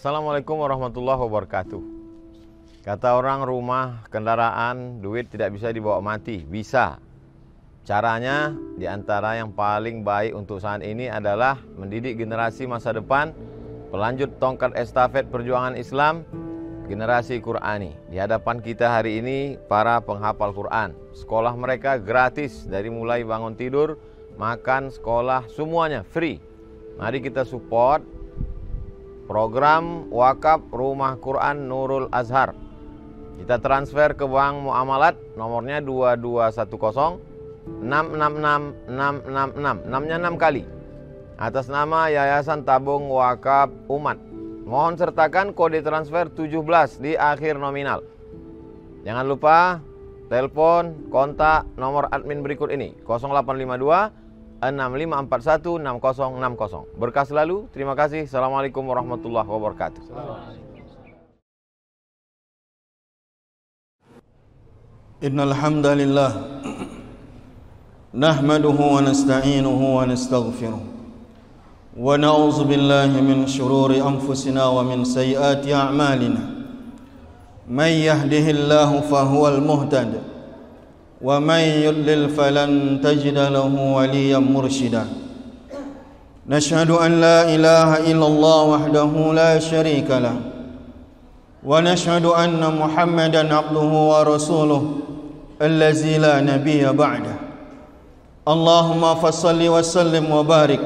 Assalamualaikum warahmatullahi wabarakatuh. Kata orang, rumah, kendaraan, duit tidak bisa dibawa mati. Bisa. Caranya diantara yang paling baik untuk saat ini adalah mendidik generasi masa depan, pelanjut tongkat estafet perjuangan Islam, generasi Qurani. Di hadapan kita hari ini para penghafal Quran. Sekolah mereka gratis dari mulai bangun tidur, makan, sekolah, semuanya free. Mari kita support program wakaf Rumah Quran Nurul Azhar. Kita transfer ke Bank Muamalat, nomornya 2210 666 666, 6-nya 6 kali, atas nama Yayasan Tabung Wakaf Umat. Mohon sertakan kode transfer 17 di akhir nominal. Jangan lupa telepon kontak nomor admin berikut ini, 0852 6541 6060. Berkah selalu. Terima kasih. Assalamualaikum warahmatullahi wabarakatuh. Innal hamdalillah nahmaduhu wa nasta'inuhu wa nastaghfiruh wa na'udzu billahi min shururi anfusina wa min sayyiati a'malina. May yahdihillahu fahuwal muhtadi wa man yudlil falan tajida lahu waliyan mursyida. Nashhadu an la ilaha illallah wahdahu la syarika lah wa nashhadu anna Muhammadan abduhu wa rasuluh allazi la nabiyya ba'dah. Allahumma fassalli wa sallim wa barik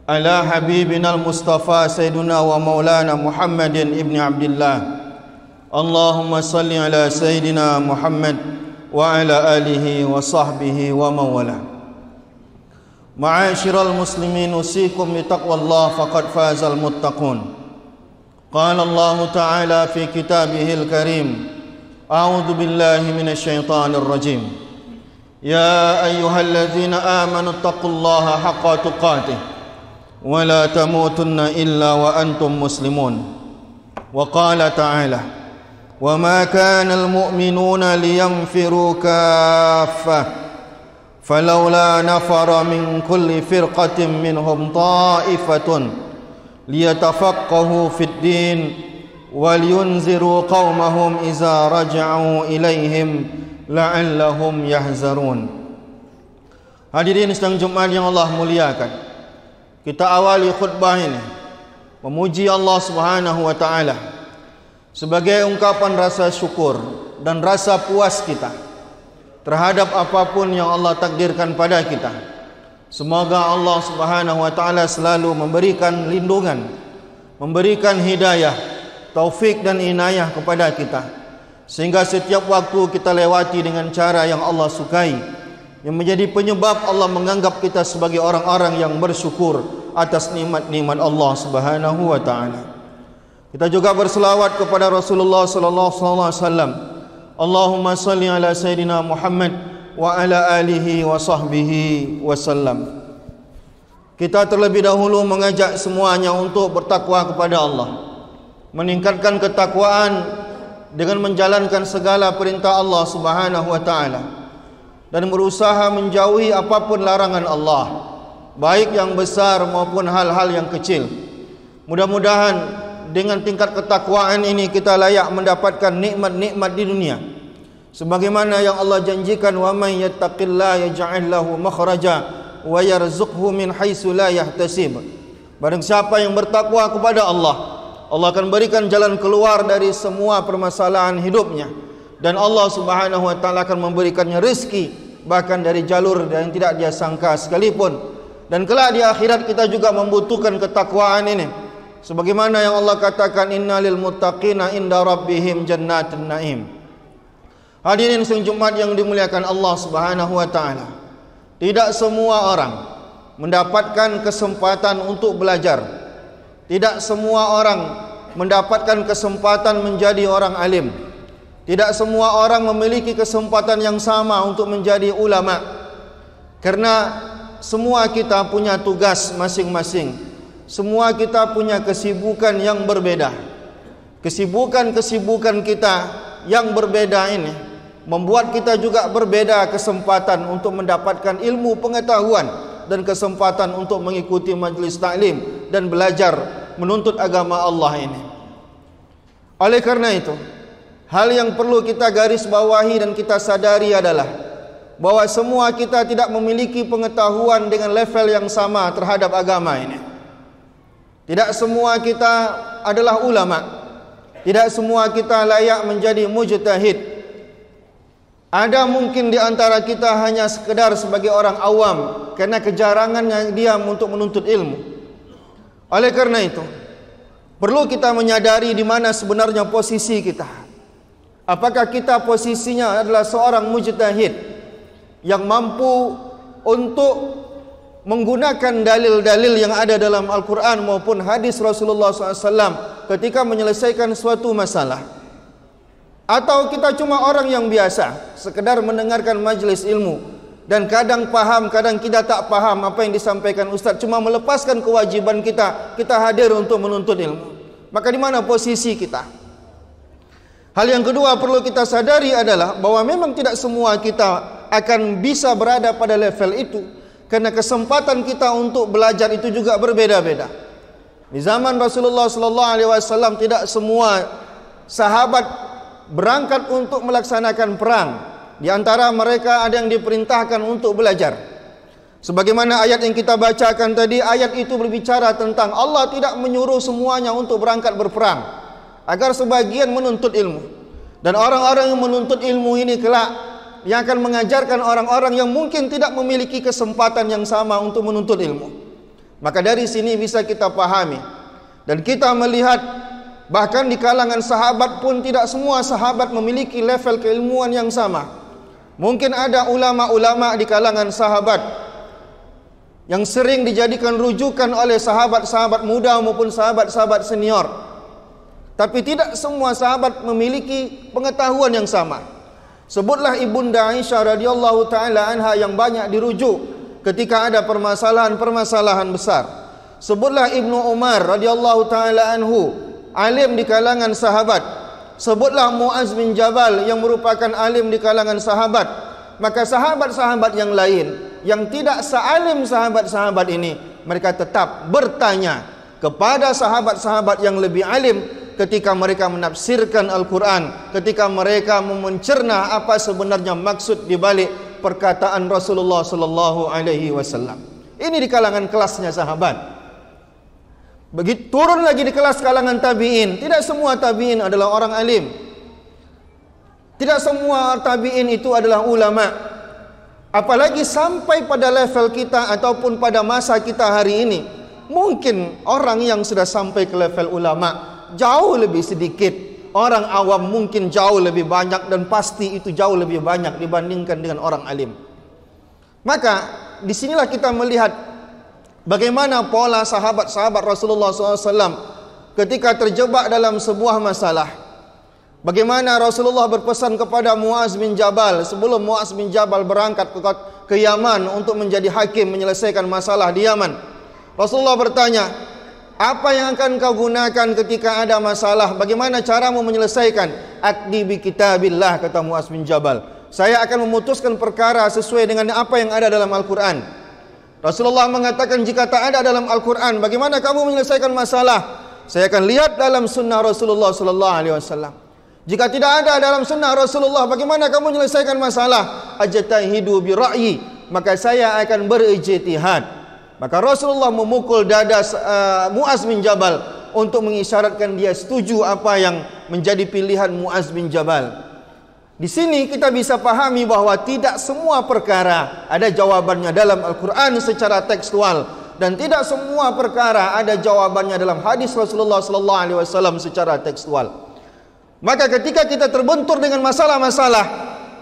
ala habibina al-mustafa sayyidina wa maulana Muhammadin ibni Abdillah. Allahumma salli ala sayyidina Muhammad wa ala alihi wa sahbihi wa mawala. Ma'asyiral muslimin, usikum bi taqwallah faqad fazal muttaqun. Qala Allah ta'ala fi kitabihil karim, a'udzu billahi minasy syaithanir rajim. Ya ayyuhalladzina amanu taqullaha haqqa tuqatih wa la tamutunna illa wa antum muslimun. Wa qala ta'ala وَمَا كَانَ الْمُؤْمِنُونَ لِيَنْفِرُوا كَافَّةً فَلَوْلَا نَفَرَ مِنْ كُلِّ فِرْقَةٍ مِنْهُمْ طَائِفَةٌ لِيَتَفَقَّهُوا فِي الدِّينِ وَلِيُنْذِرُوا قَوْمَهُمْ إِذَا رَجَعُوا إِلَيْهِمْ لَعَلَّهُمْ يَحْذَرُونَ. Hadirin sedang Jumat yang Allah muliakan, kita awali khutbah ini memuji Allah Subhanahu wa taala sebagai ungkapan rasa syukur dan rasa puas kita terhadap apapun yang Allah takdirkan pada kita. Semoga Allah Subhanahu wa taala selalu memberikan lindungan, memberikan hidayah, taufik dan inayah kepada kita, sehingga setiap waktu kita lewati dengan cara yang Allah sukai, yang menjadi penyebab Allah menganggap kita sebagai orang-orang yang bersyukur atas nikmat-nikmat Allah Subhanahu wa taala. Kita juga berselawat kepada Rasulullah sallallahu alaihi wasallam. Allahumma salli ala sayidina Muhammad wa ala alihi wa sahbihi wasallam. Kita terlebih dahulu mengajak semuanya untuk bertakwa kepada Allah, meningkatkan ketakwaan dengan menjalankan segala perintah Allah Subhanahu wa taala dan berusaha menjauhi apapun larangan Allah, baik yang besar maupun hal-hal yang kecil. Mudah-mudahan dengan tingkat ketakwaan ini kita layak mendapatkan nikmat-nikmat di dunia, sebagaimana yang Allah janjikan, wa may yattaqillaha yaj'al lahu makhraja wa yarzuqhu min haitsu la yahtasib. Barang siapa yang bertakwa kepada Allah, Allah akan berikan jalan keluar dari semua permasalahan hidupnya, dan Allah Subhanahu wa taala akan memberikannya rezeki bahkan dari jalur yang tidak dia sangka sekalipun. Dan kelak di akhirat kita juga membutuhkan ketakwaan ini, sebagaimana yang Allah katakan, innalil muttaqina inda rabbihim jannatun naim. Hadirin sidang Jumat yang dimuliakan Allah Subhanahu wa taala, tidak semua orang mendapatkan kesempatan untuk belajar. Tidak semua orang mendapatkan kesempatan menjadi orang alim. Tidak semua orang memiliki kesempatan yang sama untuk menjadi ulama, karena semua kita punya tugas masing-masing. Semua kita punya kesibukan yang berbeda. Kesibukan-kesibukan kita yang berbeda ini membuat kita juga berbeda kesempatan untuk mendapatkan ilmu pengetahuan dan kesempatan untuk mengikuti majlis taklim dan belajar menuntut agama Allah ini. Oleh karena itu, hal yang perlu kita garis bawahi dan kita sadari adalah bahwa semua kita tidak memiliki pengetahuan dengan level yang sama terhadap agama ini. Tidak semua kita adalah ulama. Tidak semua kita layak menjadi mujtahid. Ada mungkin di antara kita hanya sekedar sebagai orang awam karena kejarangannya dia untuk menuntut ilmu. Oleh karena itu, perlu kita menyadari di mana sebenarnya posisi kita. Apakah kita posisinya adalah seorang mujtahid yang mampu untuk menggunakan dalil-dalil yang ada dalam Al-Quran maupun hadis Rasulullah SAW ketika menyelesaikan suatu masalah? Atau kita cuma orang yang biasa, sekedar mendengarkan majelis ilmu dan kadang paham, kadang kita tak paham apa yang disampaikan ustaz, cuma melepaskan kewajiban kita hadir untuk menuntut ilmu. Maka di mana posisi kita? Hal yang kedua perlu kita sadari adalah bahwa memang tidak semua kita akan bisa berada pada level itu, karena kesempatan kita untuk belajar itu juga berbeda-beda. Di zaman Rasulullah SAW tidak semua sahabat berangkat untuk melaksanakan perang. Di antara mereka ada yang diperintahkan untuk belajar. Sebagaimana ayat yang kita bacakan tadi, ayat itu berbicara tentang Allah tidak menyuruh semuanya untuk berangkat berperang, agar sebagian menuntut ilmu. Dan orang-orang yang menuntut ilmu ini kelak yang akan mengajarkan orang-orang yang mungkin tidak memiliki kesempatan yang sama untuk menuntut ilmu. Maka dari sini bisa kita pahami dan kita melihat, bahkan di kalangan sahabat pun tidak semua sahabat memiliki level keilmuan yang sama. Mungkin ada ulama-ulama di kalangan sahabat yang sering dijadikan rujukan oleh sahabat-sahabat muda maupun sahabat-sahabat senior. Tapi tidak semua sahabat memiliki pengetahuan yang sama. Sebutlah Ibunda Aisyah radhiyallahu taala anha yang banyak dirujuk ketika ada permasalahan-permasalahan besar. Sebutlah Ibnu Umar radhiyallahu taala anhu, alim di kalangan sahabat. Sebutlah Muaz bin Jabal yang merupakan alim di kalangan sahabat. Maka sahabat-sahabat yang lain yang tidak sealim sahabat-sahabat ini, mereka tetap bertanya kepada sahabat-sahabat yang lebih alim ketika mereka menafsirkan Al-Quran, ketika mereka mencerna apa sebenarnya maksud di balik perkataan Rasulullah sallallahu alaihi wasallam. Ini di kalangan kelasnya sahabat. Begitu turun lagi di kelas kalangan tabi'in. Tidak semua tabi'in adalah orang alim. Tidak semua tabi'in itu adalah ulama. Apalagi sampai pada level kita ataupun pada masa kita hari ini, mungkin orang yang sudah sampai ke level ulama jauh lebih sedikit. Orang awam mungkin jauh lebih banyak, dan pasti itu jauh lebih banyak dibandingkan dengan orang alim. Maka disinilah kita melihat bagaimana pola sahabat-sahabat Rasulullah SAW ketika terjebak dalam sebuah masalah. Bagaimana Rasulullah berpesan kepada Muaz bin Jabal sebelum Muaz bin Jabal berangkat ke Yaman untuk menjadi hakim menyelesaikan masalah di Yaman. Rasulullah bertanya, apa yang akan kau gunakan ketika ada masalah? Bagaimana caramu menyelesaikan? Aqdi bi kitabillah, kata Muaz bin Jabal. Saya akan memutuskan perkara sesuai dengan apa yang ada dalam Al-Quran. Rasulullah mengatakan, jika tak ada dalam Al-Quran, bagaimana kamu menyelesaikan masalah? Saya akan lihat dalam sunnah Rasulullah SAW. Jika tidak ada dalam sunnah Rasulullah, bagaimana kamu menyelesaikan masalah? Ajtahidu bi ra'yi, maka saya akan berijtihad. Maka Rasulullah memukul dada Muaz bin Jabal untuk mengisyaratkan dia setuju apa yang menjadi pilihan Muaz bin Jabal. Di sini kita bisa pahami bahwa tidak semua perkara ada jawabannya dalam Al-Quran secara tekstual, dan tidak semua perkara ada jawabannya dalam hadis Rasulullah SAW secara tekstual. Maka ketika kita terbentur dengan masalah-masalah,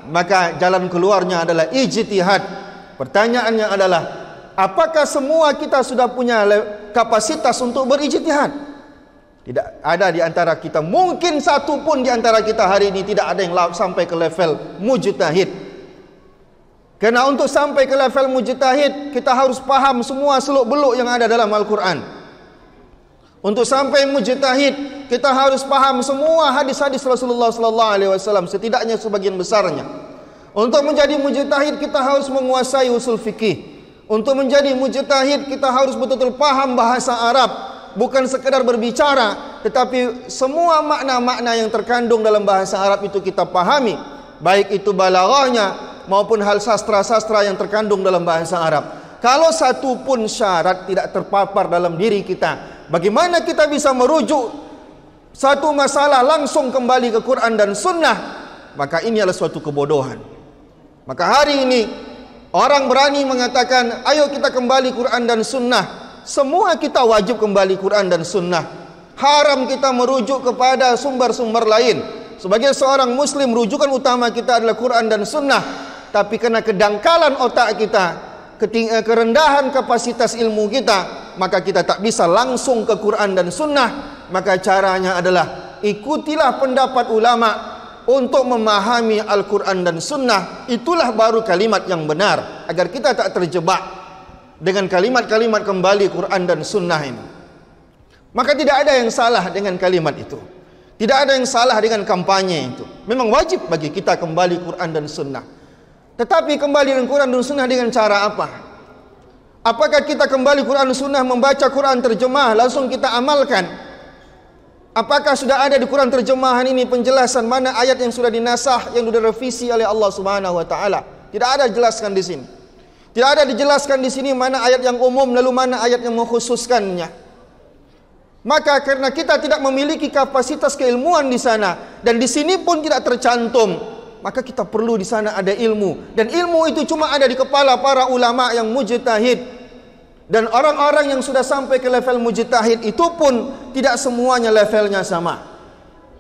maka jalan keluarnya adalah ijtihad. Pertanyaannya adalah, apakah semua kita sudah punya kapasitas untuk berijtihad? Tidak ada di antara kita, mungkin satu pun di antara kita hari ini tidak ada yang sampai ke level mujtahid. Karena untuk sampai ke level mujtahid, kita harus paham semua seluk-beluk yang ada dalam Al-Quran. Untuk sampai mujtahid, kita harus paham semua hadis-hadis Rasulullah SAW, setidaknya sebagian besarnya. Untuk menjadi mujtahid, kita harus menguasai usul fikih. Untuk menjadi mujtahid, kita harus betul-betul paham bahasa Arab. bukan sekedar berbicara, tetapi semua makna-makna yang terkandung dalam bahasa Arab itu kita pahami, baik itu balaghahnya maupun hal sastra-sastra yang terkandung dalam bahasa Arab. Kalau satu pun syarat tidak terpapar dalam diri kita, bagaimana kita bisa merujuk satu masalah langsung kembali ke Quran dan Sunnah? Maka ini adalah suatu kebodohan. Maka hari ini orang berani mengatakan, ayo kita kembali Quran dan Sunnah. Semua kita wajib kembali Quran dan Sunnah. Haram kita merujuk kepada sumber-sumber lain. Sebagai seorang Muslim, rujukan utama kita adalah Quran dan Sunnah. Tapi karena kedangkalan otak kita, kerendahan kapasitas ilmu kita, maka kita tak bisa langsung ke Quran dan Sunnah. Maka caranya adalah ikutilah pendapat ulama untuk memahami Al-Quran dan Sunnah. Itulah baru kalimat yang benar, agar kita tak terjebak dengan kalimat-kalimat kembali Quran dan Sunnah ini. Maka tidak ada yang salah dengan kalimat itu, tidak ada yang salah dengan kampanye itu. Memang wajib bagi kita kembali Quran dan Sunnah. Tetapi kembali dengan Quran dan Sunnah dengan cara apa? Apakah kita kembali Quran dan Sunnah membaca Quran terjemah langsung kita amalkan? Apakah sudah ada di Quran terjemahan ini penjelasan mana ayat yang sudah dinasah, yang sudah direvisi oleh Allah Subhanahu wa taala? Tidak ada jelaskan di sini. Tidak ada dijelaskan di sini mana ayat yang umum lalu mana ayat yang mengkhususkannya. Maka karena kita tidak memiliki kapasitas keilmuan di sana dan di sini pun tidak tercantum, maka kita perlu di sana ada ilmu, dan ilmu itu cuma ada di kepala para ulama yang mujtahid. Dan orang-orang yang sudah sampai ke level mujtahid itu pun tidak semuanya levelnya sama.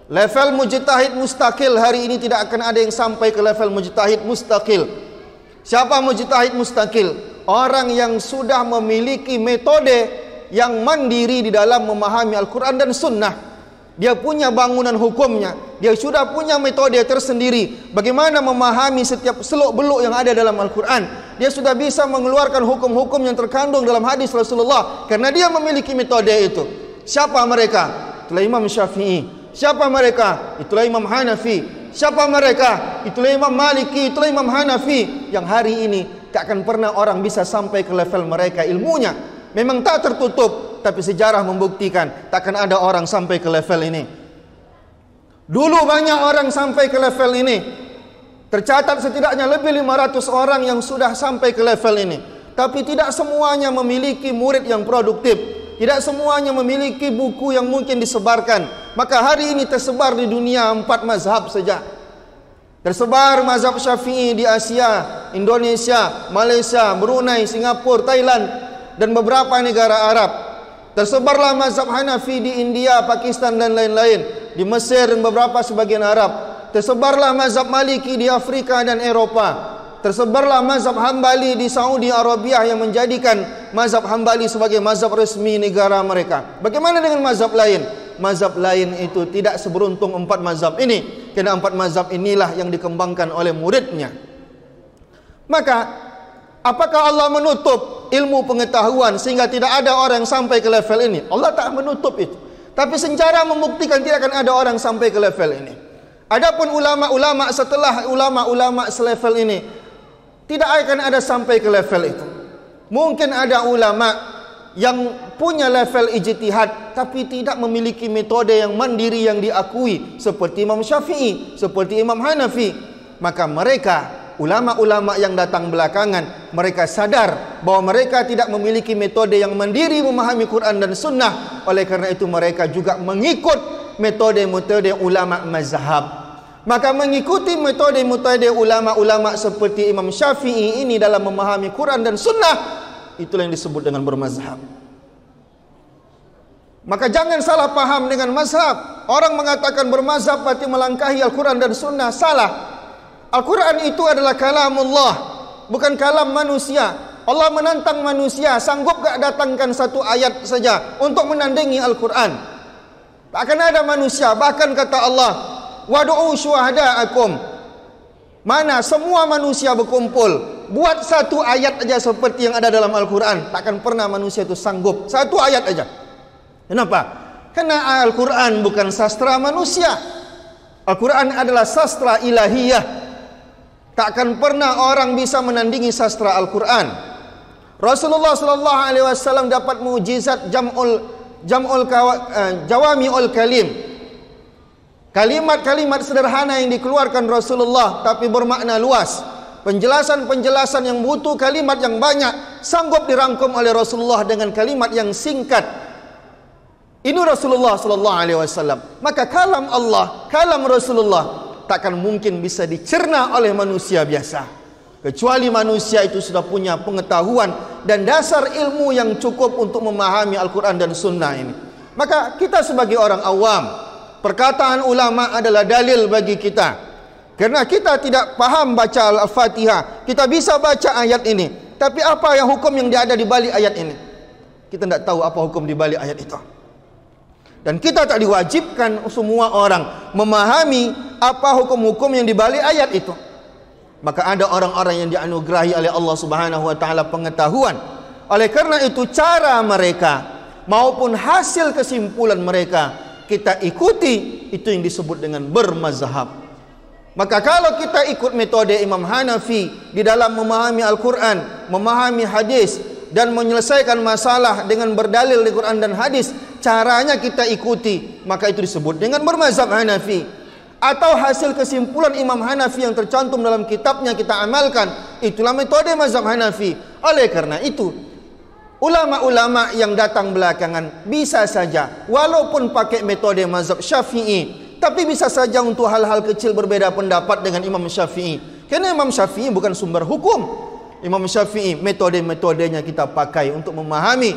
Level mujtahid mustaqil hari ini tidak akan ada yang sampai ke level mujtahid mustaqil. Siapa mujtahid mustaqil? Orang yang sudah memiliki metode yang mandiri di dalam memahami Al-Quran dan Sunnah. Dia punya bangunan hukumnya, dia sudah punya metode tersendiri bagaimana memahami setiap seluk-beluk yang ada dalam Al-Quran. Dia sudah bisa mengeluarkan hukum-hukum yang terkandung dalam hadis Rasulullah karena dia memiliki metode itu. Siapa mereka? Itulah Imam Syafi'i. Siapa mereka? Itulah Imam Hanafi. Siapa mereka? Itulah Imam Maliki, itulah Imam Hanafi. Yang hari ini tak akan pernah orang bisa sampai ke level mereka ilmunya. Memang tak tertutup, tapi sejarah membuktikan takkan ada orang sampai ke level ini. Dulu banyak orang sampai ke level ini. Tercatat setidaknya lebih 500 orang yang sudah sampai ke level ini. Tapi tidak semuanya memiliki murid yang produktif. Tidak semuanya memiliki buku yang mungkin disebarkan. Maka hari ini tersebar di dunia 4 mazhab saja. Tersebar mazhab Syafi'i di Asia, Indonesia, Malaysia, Brunei, Singapura, Thailand, dan beberapa negara Arab. Tersebarlah mazhab Hanafi di India, Pakistan dan lain-lain, di Mesir dan beberapa sebagian Arab. Tersebarlah mazhab Maliki di Afrika dan Eropah. Tersebarlah mazhab Hambali di Saudi Arabia yang menjadikan mazhab Hambali sebagai mazhab resmi negara mereka. Bagaimana dengan mazhab lain? Mazhab lain itu tidak seberuntung 4 mazhab ini, karena 4 mazhab inilah yang dikembangkan oleh muridnya. Maka apakah Allah menutup ilmu pengetahuan sehingga tidak ada orang sampai ke level ini? Allah tak menutup itu. Tapi sejarah membuktikan tidak akan ada orang sampai ke level ini. Adapun ulama-ulama setelah ulama-ulama selevel ini, tidak akan ada sampai ke level itu. Mungkin ada ulama yang punya level ijtihad tapi tidak memiliki metode yang mandiri yang diakui seperti Imam Syafi'i, seperti Imam Hanafi. Maka mereka, ulama-ulama yang datang belakangan, mereka sadar bahwa mereka tidak memiliki metode yang mandiri memahami Quran dan Sunnah. Oleh karena itu mereka juga mengikut metode-metode ulama mazhab. Maka mengikuti metode-metode ulama-ulama seperti Imam Syafi'i ini dalam memahami Quran dan Sunnah, itulah yang disebut dengan bermazhab. Maka jangan salah paham dengan mazhab. Orang mengatakan bermazhab berarti melangkahi Al-Quran dan Sunnah. Salah. Al-Quran itu adalah kalamullah, bukan kalam manusia. Allah menantang manusia, sanggup gak datangkan satu ayat saja untuk menandingi Al-Quran? Tak akan ada manusia. Bahkan kata Allah, wadu'u syuhada'akum. Mana semua manusia berkumpul, buat satu ayat aja seperti yang ada dalam Al-Quran. Takkan pernah manusia itu sanggup. Satu ayat aja. Kenapa? Karena Al-Quran bukan sastra manusia. Al-Quran adalah sastra ilahiyah. Takkan pernah orang bisa menandingi sastra Al-Quran. Rasulullah SAW dapat mukjizat jam'ul jawami'ul kalim. Kalimat-kalimat sederhana yang dikeluarkan Rasulullah tapi bermakna luas. Penjelasan-penjelasan yang butuh kalimat yang banyak sanggup dirangkum oleh Rasulullah dengan kalimat yang singkat. Ini Rasulullah sallallahu alaihi wasallam. Maka kalam Allah, kalam Rasulullah takkan mungkin bisa dicerna oleh manusia biasa, kecuali manusia itu sudah punya pengetahuan dan dasar ilmu yang cukup untuk memahami Al-Quran dan Sunnah ini. Maka kita sebagai orang awam, perkataan ulama adalah dalil bagi kita. Karena kita tidak paham baca Al-Fatihah, kita bisa baca ayat ini, tapi apa yang hukum yang ada di balik ayat ini? Kita tidak tahu apa hukum di balik ayat itu. Dan kita tak diwajibkan semua orang memahami apa hukum-hukum yang dibalik ayat itu. Maka ada orang-orang yang dianugerahi oleh Allah Subhanahu wa taala pengetahuan. Oleh karena itu cara mereka maupun hasil kesimpulan mereka kita ikuti, itu yang disebut dengan bermazhab. Maka kalau kita ikut metode Imam Hanafi di dalam memahami Al-Quran, memahami hadis dan menyelesaikan masalah dengan berdalil di Quran dan hadis, caranya kita ikuti, maka itu disebut dengan bermazhab Hanafi. Atau hasil kesimpulan Imam Hanafi yang tercantum dalam kitabnya kita amalkan, itulah metode mazhab Hanafi. Oleh karena itu, ulama-ulama yang datang belakangan bisa saja walaupun pakai metode mazhab Syafi'i, tapi bisa saja untuk hal-hal kecil berbeda pendapat dengan Imam Syafi'i. Karena Imam Syafi'i bukan sumber hukum. Imam Syafi'i metode-metodenya kita pakai untuk memahami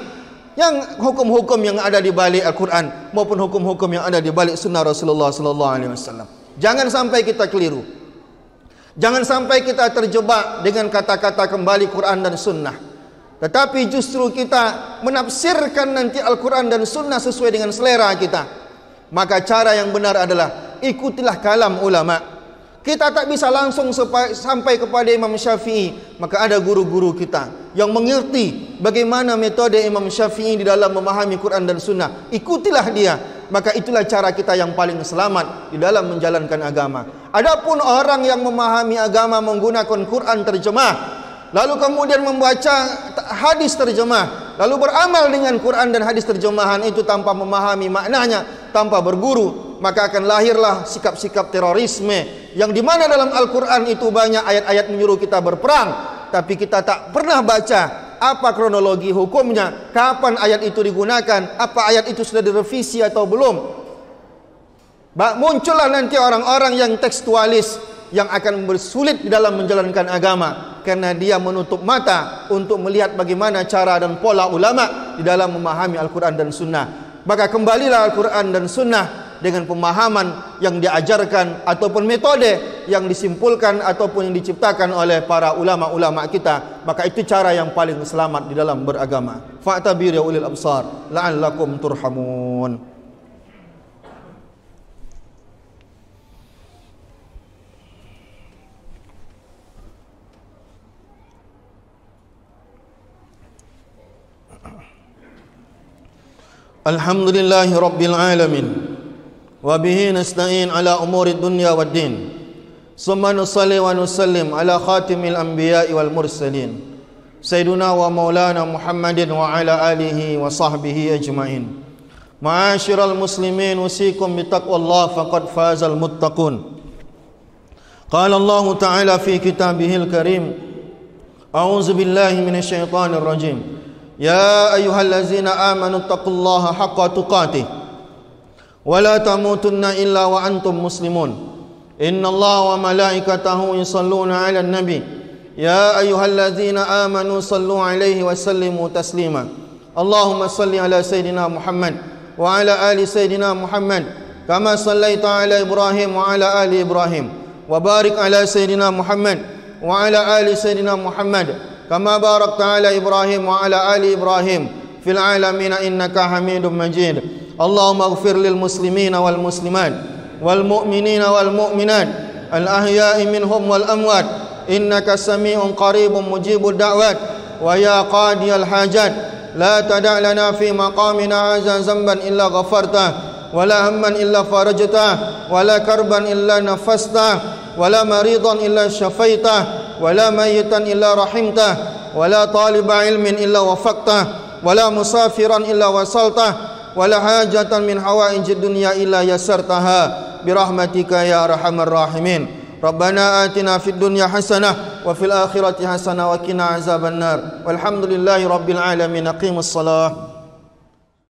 yang hukum-hukum yang ada di balik Al-Quran maupun hukum-hukum yang ada di balik sunnah Rasulullah sallallahu alaihi wasallam. Jangan sampai kita keliru. Jangan sampai kita terjebak dengan kata-kata kembali Quran dan sunnah. Tetapi justru kita menafsirkan nanti Al-Quran dan sunnah sesuai dengan selera kita. Maka cara yang benar adalah ikutilah kalam ulama. Kita tak bisa langsung sampai kepada Imam Syafi'i. Maka ada guru-guru kita yang mengerti bagaimana metode Imam Syafi'i di dalam memahami Quran dan Sunnah. Ikutilah dia. Maka itulah cara kita yang paling selamat di dalam menjalankan agama. Adapun orang yang memahami agama menggunakan Quran terjemah, lalu kemudian membaca hadis terjemah, lalu beramal dengan Quran dan hadis terjemahan itu tanpa memahami maknanya, tanpa berguru, maka akan lahirlah sikap-sikap terorisme yang dimana dalam Al-Quran itu banyak ayat-ayat menyuruh kita berperang, tapi kita tak pernah baca apa kronologi hukumnya, kapan ayat itu digunakan, apa ayat itu sudah direvisi atau belum. Muncullah nanti orang-orang yang tekstualis yang akan bersulit di dalam menjalankan agama karena dia menutup mata untuk melihat bagaimana cara dan pola ulama di dalam memahami Al-Quran dan Sunnah. Maka kembalilah Al-Quran dan Sunnah dengan pemahaman yang diajarkan ataupun metode yang disimpulkan ataupun yang diciptakan oleh para ulama-ulama kita. Maka itu cara yang paling selamat di dalam beragama. Fa'tabir ya ulil absar la'allakum turhamun. Alhamdulillahi Rabbil Alamin. Wabihi nasta'in ala umuri dunya wad din. Summa nusalli wa nusallim ala khatimil anbiya'i wal mursalin Sayyiduna wa maulana Muhammadin wa ala alihi wa sahbihi ajma'in. Ma'asyiral muslimin, usikum bitaqwallah faqad fazal muttaqun. Qala Allah Ta'ala fi kitabihil karim, a'udzu billahi minasyaitonir rajim. Ya ayyuhallazina amanu taqullaha haqqa tuqatih wa la tamutunna illa wa antum muslimun. Innallaha wa malaikatahu yusalluna 'alan nabi. Ya ayyuhallazina amanu sallu 'alaihi wa sallimu taslima. Allahumma salli 'ala sayidina Muhammad wa 'ala ali sayidina Muhammad kama sallaita 'ala Ibrahim wa 'ala ali Ibrahim wa barik 'ala sayidina Muhammad wa 'ala ali sayidina Muhammad kama barakta ala Ibrahim wa ala ali Ibrahim fil alamin innaka Hamidum Majid. Allahumma ighfir lil muslimina wal muslimat wal mu'minina wal mu'minat al ahya'i minhum wal amwat innaka sami'un qaribun mujibud da'wat. Wa ya qadiyal hajat la tada' lana fi maqamina hadza zamban illa ghafartah wa la hamman illa farajtah wa la karban illa nafastah ولا مريضا إلا شفيته ولا ميتا إلا رحمته ولا طالب علم إلا وفقته ولا مسافرا إلا وصلته ولا حاجة من حوائج الدنيا إلا يسرتها برحمتك يا أرحم الراحمين. ربنا آتنا في الدنيا حسنة وفي الآخرة حسنة وقنا عذاب النار. والحمد لله رب العالمين. أقيموا الصلاة.